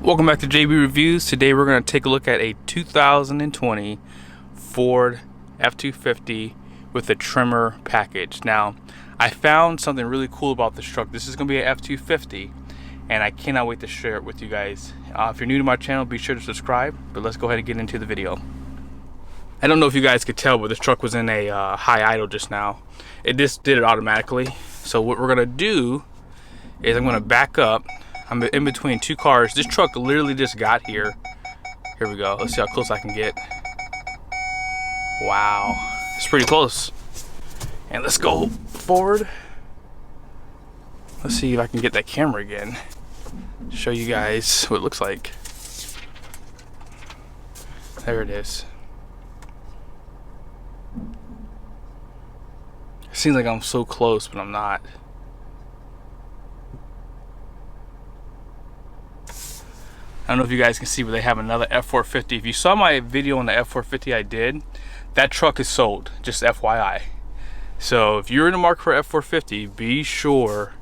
Welcome back to JB Reviews. Today we're going to take a look at a 2020 Ford F250 with a Tremor package. Now, I found something really cool about this truck. This is going to be an F250 and I cannot wait to share it with you guys. If you're new to my channel, be sure to subscribe, but let's go ahead and get into the video. I don't know if you guys could tell, but this truck was in a high idle just now. It just did it automatically. So what we're going to do is I'm going to back up. I'm in between two cars. This truck literally just got here. Here we go. Let's see how close I can get. Wow, it's pretty close. And let's go forward. Let's see if I can get that camera again. Show you guys what it looks like. There it is. It seems like I'm so close, but I'm not. I don't know if you guys can see, but they have another F450. If you saw my video on the F450 I did, that truck is sold, just FYI. So if you're in the market for F450, be sure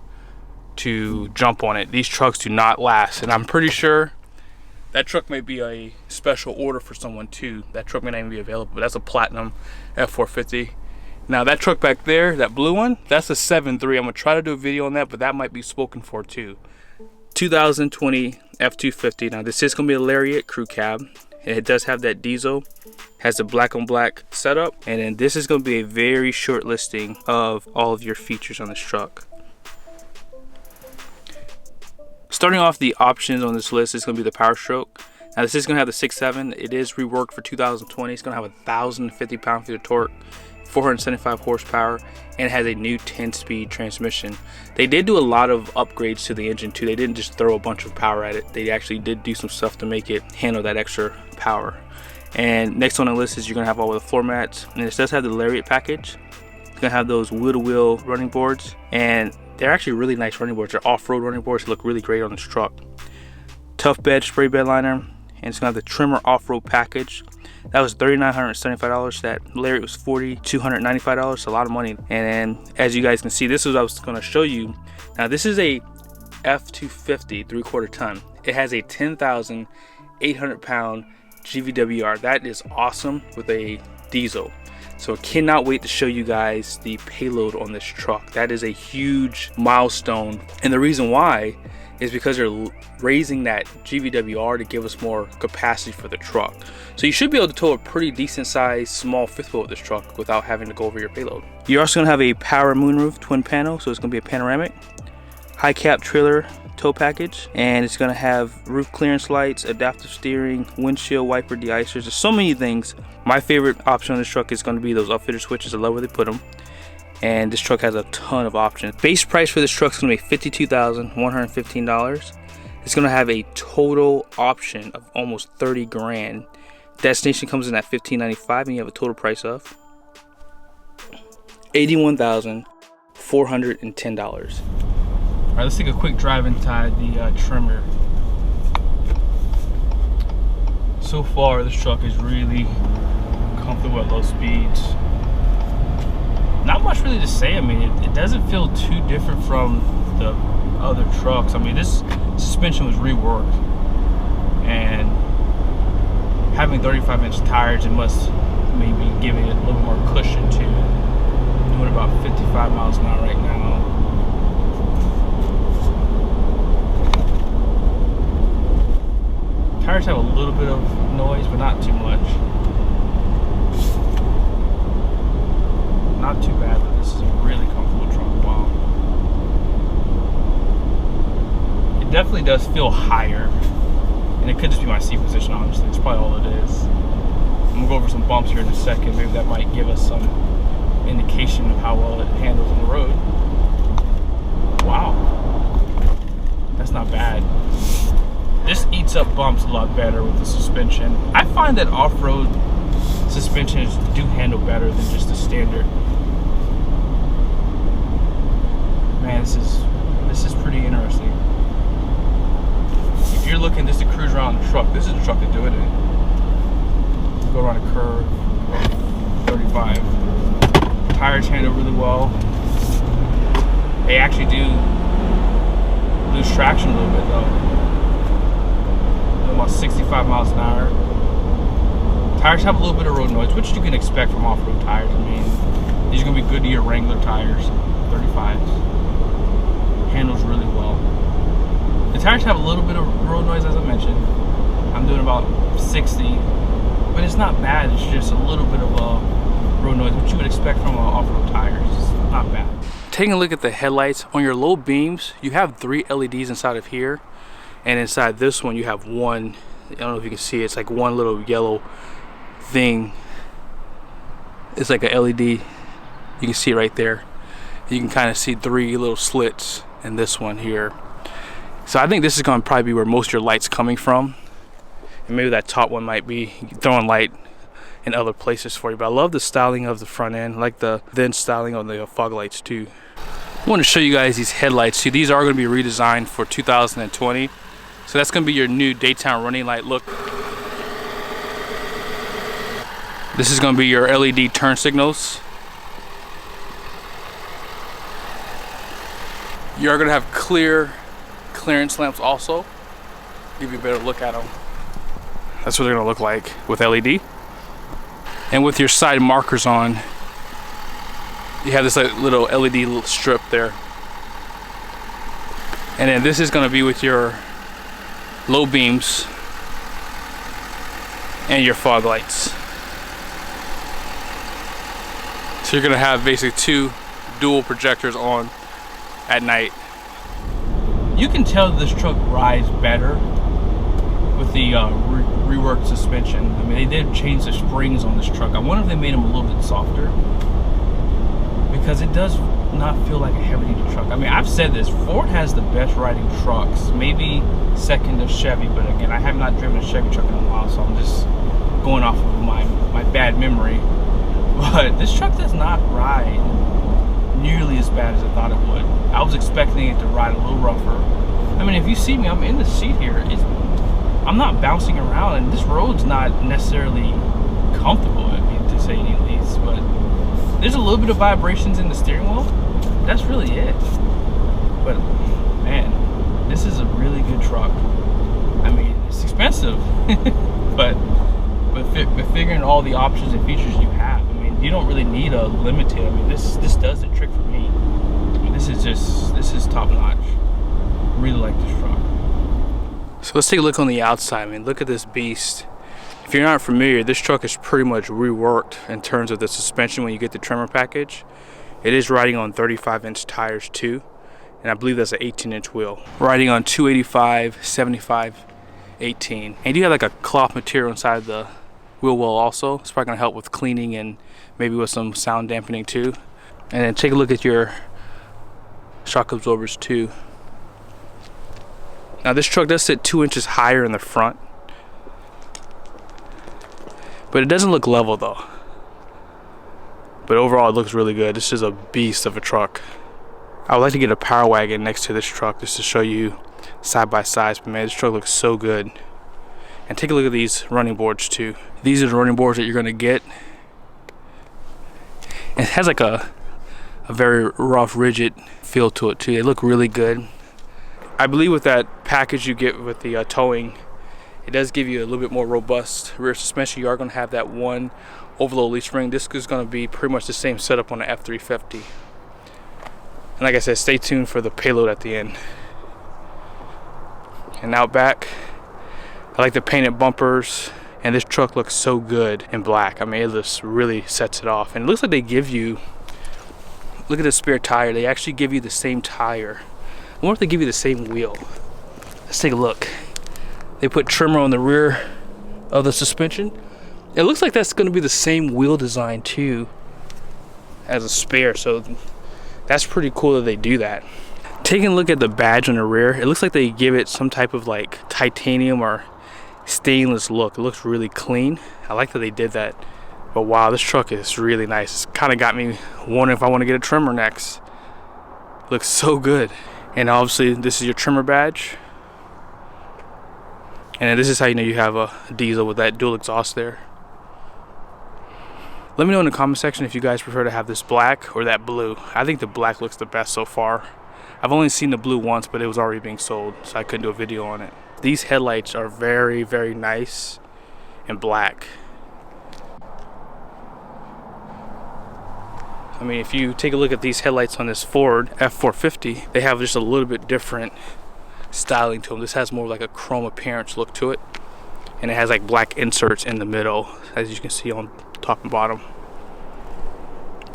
to jump on it. These trucks do not last, and I'm pretty sure that truck may be a special order for someone too. That truck may not even be available, but that's a platinum F450. Now that truck back there, that blue one, that's a 7.3. I'm gonna try to do a video on that, but that might be spoken for too. 2020 F250. Now this is going to be a Lariat crew cab, and it does have that diesel, has the black on black setup, and then this is going to be a very short listing of all of your features on this truck. Starting off, the options on this list is going to be the Power Stroke. Now this is going to have the 6.7. It is reworked for 2020. It's going to have 1,050 pound-feet of torque, 475 horsepower, and it has a new 10-speed transmission. They did do a lot of upgrades to the engine too. They didn't just throw a bunch of power at it. They actually did do some stuff to make it handle that extra power. And next on the list is you're gonna have all of the floor mats, and it does have the Lariat package. It's gonna have those wheel-to-wheel running boards, and they're actually really nice running boards. They're off-road running boards. They look really great on this truck. Tough bed spray bed liner, and it's gonna have the Tremor off-road package. That was $3,975. That Lariat was $4,295. A lot of money. And then, as you guys can see, this is what I was going to show you. Now, this is a F250 3/4 ton. It has a 10,800 pound GVWR. That is awesome with a diesel. So I cannot wait to show you guys the payload on this truck. That is a huge milestone. And the reason why is because they're raising that GVWR to give us more capacity for the truck. So you should be able to tow a pretty decent sized small fifth wheel with this truck without having to go over your payload. You're also gonna have a power moonroof twin panel, so it's gonna be a panoramic. High cap trailer tow package, and it's gonna have roof clearance lights, adaptive steering, windshield wiper de-icers. There's so many things. My favorite option on this truck is gonna be those upfitter switches. I love where they put them. And this truck has a ton of options. Base price for this truck is going to be $52,115. It's going to have a total option of almost 30 grand. Destination comes in at $1595, and you have a total price of $81,410. All right, let's take a quick drive inside the Tremor. So far, this truck is really comfortable at low speeds. Not much really to say. I mean, it doesn't feel too different from the other trucks. I mean, this suspension was reworked, and having 35-inch tires, it must maybe give it a little more cushion too. Doing about 55 miles an hour right now. Tires have a little bit of noise, but not too much. Not too bad, but this is a really comfortable truck. Wow. It definitely does feel higher, and it could just be my seat position, honestly. It's probably all it is. I'm gonna go over some bumps here in a second. Maybe that might give us some indication of how well it handles on the road. Wow. That's not bad. This eats up bumps a lot better with the suspension. I find that off-road suspensions do handle better than just the standard. Man, this is pretty interesting. If you're looking just to cruise around the truck, this is the truck to do it in. Go around a curve, 35. Tires handle really well. They actually do lose traction a little bit though. Tires have a little bit of road noise, which you can expect from off-road tires. I mean, these are gonna be Goodyear Wrangler tires, 35s. Handles really well. The tires have a little bit of road noise, as I mentioned. I'm doing about 60, but it's not bad. It's just a little bit of a road noise, which you would expect from off-road tires. It's not bad. Taking a look at the headlights, on your low beams, you have 3 LEDs inside of here, and inside this one you have one. I don't know if you can see it. It's like one little yellow thing. It's like a LED. You can see it right there. You can kind of see 3 little slits in this one here. So I think this is going to probably be where most of your light's coming from, and maybe that top one might be throwing light in other places for you. But I love the styling of the front end. I like the then styling on the fog lights too. I want to show you guys these headlights. See, these are going to be redesigned for 2020. So that's going to be your new daytime running light look. This is going to be your LED turn signals. You are going to have clear clearance lamps also. Give you a better look at them. That's what they're going to look like with LED. And with your side markers on, you have this little LED strip there. And then this is going to be with your low beams and your fog lights. So you're going to have basically 2 dual projectors on at night. You can tell this truck rides better with the reworked suspension. I mean, they did change the springs on this truck. I wonder if they made them a little bit softer, because it does not feel like a heavy-duty truck. I mean, I've said this, Ford has the best riding trucks, maybe second to Chevy, but again, I have not driven a Chevy truck in a while, so I'm just going off of my bad memory. But this truck does not ride nearly as bad as I thought it would. I was expecting it to ride a little rougher. I mean, if you see me, I'm in the seat here. I'm not bouncing around, and this road's not necessarily comfortable, I mean, to say any least, but there's a little bit of vibrations in the steering wheel. That's really it. But man, this is a really good truck. I mean, it's expensive, but figuring all the options and features you have, I mean, you don't really need a limited. I mean, this does the trick for me. I mean, this is top notch. Really like this truck. So let's take a look on the outside. I mean, look at this beast. If you're not familiar, this truck is pretty much reworked in terms of the suspension when you get the Tremor package. It is riding on 35-inch tires too, and I believe that's an 18-inch wheel. Riding on 285, 75, 18. And you have like a cloth material inside the wheel well also. It's probably gonna help with cleaning and maybe with some sound dampening too. And then take a look at your shock absorbers too. Now this truck does sit 2 inches higher in the front, but it doesn't look level though. But overall it looks really good. This is a beast of a truck. I would like to get a Power Wagon next to this truck just to show you side by side, but man, this truck looks so good. And take a look at these running boards too. These are the running boards that you're gonna get. It has like a very rough, rigid feel to it too. They look really good. I believe with that package you get with the towing, it does give you a little bit more robust rear suspension. You are going to have that one overload leaf spring. This is going to be pretty much the same setup on the F350. And like I said, stay tuned for the Payload at the end. And out back, I like the painted bumpers, and this truck looks so good in black. I mean, it just really sets it off. And it looks like they give you, look at the spare tire, they actually give you the same tire. I wonder if they give you the same wheel. Let's take a look. They put Tremor on the rear of the suspension. It looks like that's going to be the same wheel design too as a spare, so that's pretty cool that they do that. Taking a look at the badge on the rear, it looks like they give it some type of like titanium or stainless look. It looks really clean. I like that they did that. But wow, this truck is really nice. It's kind of got me wondering if I want to get a Tremor next. Looks so good. And obviously this is your Tremor badge. And this is how you know you have a diesel with that dual exhaust there. Let me know in the comment section if you guys prefer to have this black or that blue. I think the black looks the best so far. I've only seen the blue once, but it was already being sold, so I couldn't do a video on it. These headlights are very, very nice and black. I mean, if you take a look at these headlights on this Ford F450, they have just a little bit different styling to them. This has more like a chrome appearance look to it, and it has like black inserts in the middle, as you can see on top and bottom.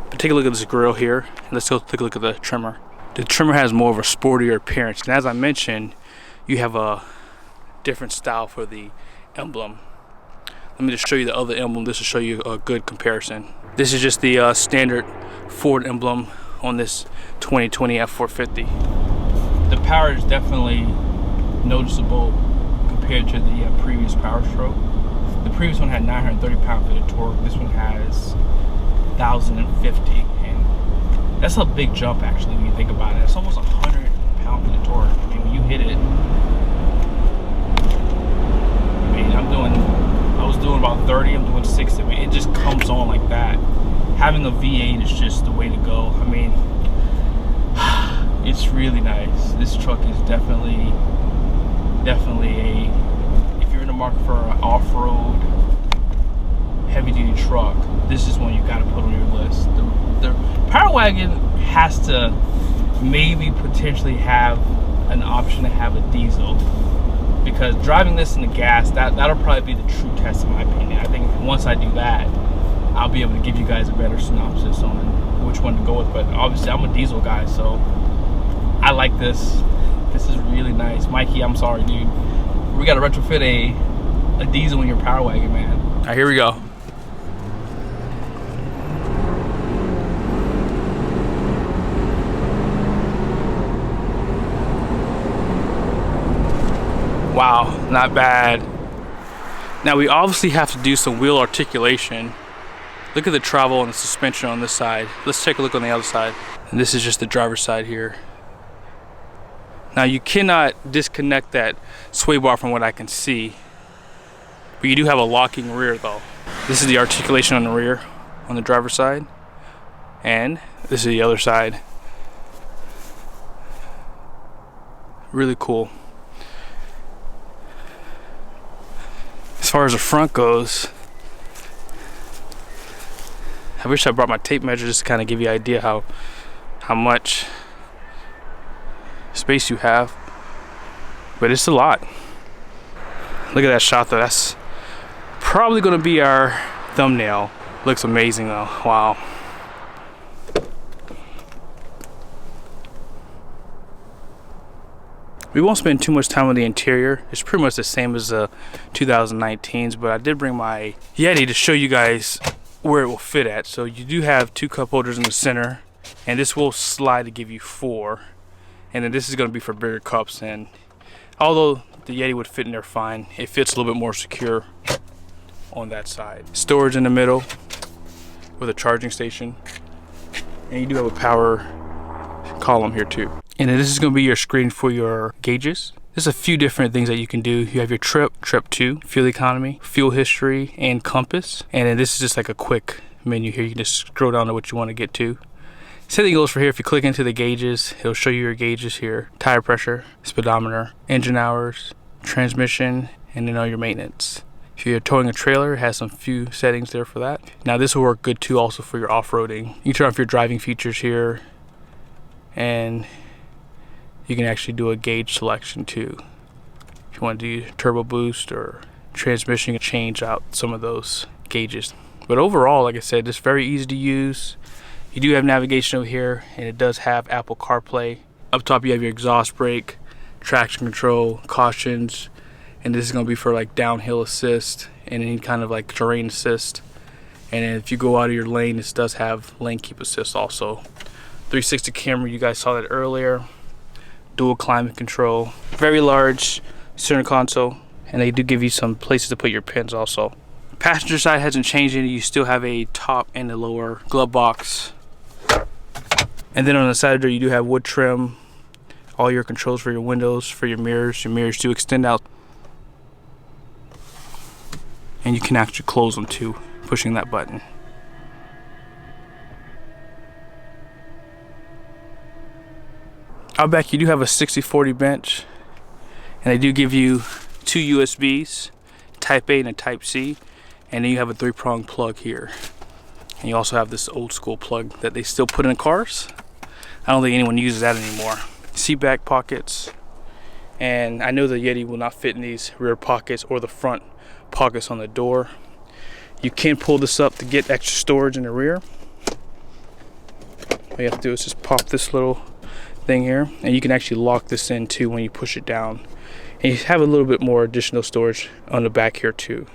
But take a look at this grille here, and let's go take a look at the Tremor. The Tremor has more of a sportier appearance, and as I mentioned, you have a different style for the emblem. Let me just show you the other emblem. This will show you a good comparison. This is just the standard Ford emblem on this 2020 F450. The power is definitely noticeable compared to the previous Power Stroke. The previous one had 930 pound-feet of torque. This one has 1,050, and that's a big jump actually when you think about it. It's almost 100 pound-feet of torque. I mean, when you hit it, I mean, I was doing about 30, I'm doing 60. I mean, it just comes on like that. Having a V8 is just the way to go. I mean, it's really nice. This truck is definitely if you're in the market for an off-road heavy-duty truck, this is one you got to put on your list. The Power Wagon has to maybe potentially have an option to have a diesel, because driving this in the gas, that'll probably be the true test in my opinion. I think once I do that, I'll be able to give you guys a better synopsis on which one to go with. But obviously I'm a diesel guy, so I like this. This is really nice. Mikey, I'm sorry, dude. We gotta retrofit a diesel in your Power Wagon, man. All right, here we go. Wow, not bad. Now we obviously have to do some wheel articulation. Look at the travel and the suspension on this side. Let's take a look on the other side. And this is just the driver's side here. Now you cannot disconnect that sway bar from what I can see, but you do have a locking rear though. This is the articulation on the rear, on the driver's side, and this is the other side. Really cool. As far as the front goes, I wish I brought my tape measure just to kind of give you an idea how much space you have, but it's a lot. Look at that shot though. That's probably going to be our thumbnail. Looks amazing though. Wow. We won't spend too much time on the interior. It's pretty much the same as the 2019s, but I did bring my Yeti to show you guys where it will fit at. So you do have 2 cup holders in the center, and this will slide to give you 4. And then this is going to be for bigger cups, and although the Yeti would fit in there fine, it fits a little bit more secure on that side. Storage in the middle with a charging station, and you do have a power column here too. And then this is going to be your screen for your gauges. There's a few different things that you can do. You have your trip 2, fuel economy, fuel history, and compass. And then this is just like a quick menu here. You can just scroll down to what you want to get to. Same thing goes for here. If you click into the gauges, it'll show you your gauges here. Tire pressure, speedometer, engine hours, transmission, and then all your maintenance. If you're towing a trailer, it has some few settings there for that. Now this will work good too also for your off-roading. You can turn off your driving features here, and you can actually do a gauge selection too. If you want to do turbo boost or transmission, you can change out some of those gauges. But overall, like I said, it's very easy to use. You do have navigation over here, and it does have Apple CarPlay. Up top you have your exhaust brake, traction control, cautions, and this is going to be for like downhill assist and any kind of like terrain assist. And then if you go out of your lane, this does have lane keep assist also. 360 camera, you guys saw that earlier. Dual climate control, very large center console, and they do give you some places to put your pins also. Passenger side hasn't changed any. You still have a top and a lower glove box. And then on the side there you do have wood trim, all your controls for your windows, for your mirrors. Your mirrors do extend out, and you can actually close them too, pushing that button. Out back you do have a 60/40 bench, and they do give you 2 USBs, Type A and a Type C, and then you have a 3-prong plug here. And you also have this old school plug that they still put in cars. I don't think anyone uses that anymore. Seat back pockets. And I know the Yeti will not fit in these rear pockets or the front pockets on the door. You can pull this up to get extra storage in the rear. All you have to do is just pop this little thing here, and you can actually lock this in too when you push it down. And you have a little bit more additional storage on the back here too.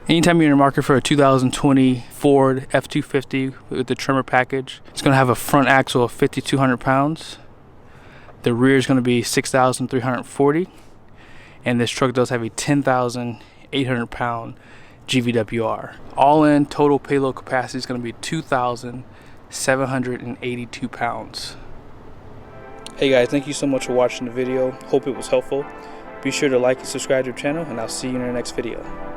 Anytime you're in the market for a 2020 Ford F250 with the Tremor package, it's going to have a front axle of 5,200 pounds. The rear is going to be 6,340, and this truck does have a 10,800 pound GVWR. All in total payload capacity is going to be 2,782 pounds. Hey guys, thank you so much for watching the video. Hope it was helpful. Be sure to like and subscribe to the channel, and I'll see you in the next video.